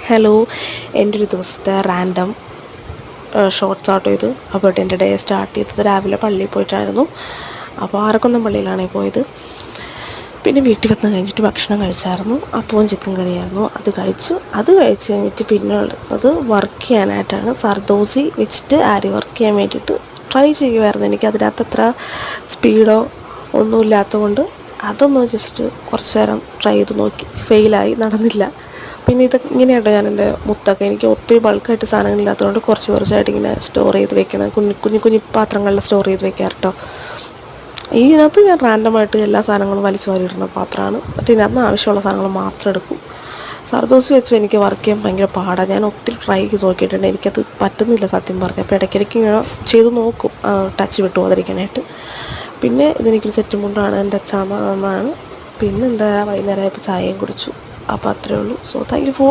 Hello, എൻ്റെ ഒരു ദിവസത്തെ റാൻഡം ഷോർട്ട്സ് ആട്ടോ ഇത്. അപ്പോൾ എൻ്റെ ഡേ സ്റ്റാർട്ട് ചെയ്തത് രാവിലെ പള്ളിയിൽ പോയിട്ടായിരുന്നു. അപ്പോൾ ആരക്കൊന്നും പള്ളിയിലാണ് പോയത്. പിന്നെ വീട്ടിൽ വന്ന് കഴിഞ്ഞിട്ട് ഭക്ഷണം കഴിച്ചായിരുന്നു. അപ്പവും ചിക്കൻ കറിയായിരുന്നു, അത് കഴിച്ച് കഴിഞ്ഞിട്ട് പിന്നെ ഉള്ളത് വർക്ക് ചെയ്യാനായിട്ടാണ്. സർദോസി വെച്ചിട്ട് വർക്ക് ചെയ്യാൻ വേണ്ടിയിട്ട് ട്രൈ ചെയ്യുമായിരുന്നു. എനിക്കതിനകത്ത് അത്ര സ്പീഡോ ഒന്നും ഇല്ലാത്തതുകൊണ്ട് അതൊന്ന് ജസ്റ്റ് കുറച്ച് നേരം ട്രൈ ചെയ്ത് നോക്കി. ഫെയിലായി, നടന്നില്ല. പിന്നെ ഇങ്ങനെയാട്ടോ ഞാൻ എൻ്റെ മുത്തൊക്കെ, എനിക്ക് ഒത്തിരി ബൾക്കായിട്ട് സാധനങ്ങളില്ലാത്തതുകൊണ്ട് കുറച്ചായിട്ട് ഇങ്ങനെ സ്റ്റോർ ചെയ്ത് വെക്കണം. കുഞ്ഞു പാത്രങ്ങളിൽ സ്റ്റോർ ചെയ്ത് വെക്കാറ്. ഇതിനകത്ത് ഞാൻ റാൻഡമായിട്ട് എല്ലാ സാധനങ്ങളും വലിച്ചു വാരിയിടുന്ന പാത്രമാണ്. മറ്റേ ഇതിനകത്ത് ആവശ്യമുള്ള സാധനങ്ങൾ മാത്രം എടുക്കും. സർദോസി വെച്ച് എനിക്ക് വർക്ക് ചെയ്യാൻ ഭയങ്കര പാടാണ്. ഞാൻ ഒത്തിരി ട്രൈ ചെയ്ത് നോക്കിയിട്ടുണ്ട്, എനിക്കത് പറ്റുന്നില്ല സത്യം പറഞ്ഞാൽ. അപ്പോൾ ഇടയ്ക്കിടയ്ക്ക് ഇങ്ങനെ ചെയ്ത് നോക്കും ടച്ച് വിട്ടു പോകാതിരിക്കാനായിട്ട്. പിന്നെ ഇതെനിക്കൊരു സെറ്റ് മുണ്ടാണ്, എൻ്റെ അച്ചാമ്മ എന്നാണ്. പിന്നെ വൈകുന്നേരമായപ്പോൾ ചായയും കുടിച്ചു. അപ്പോൾ അത്രയേ ഉള്ളൂ. So thank you for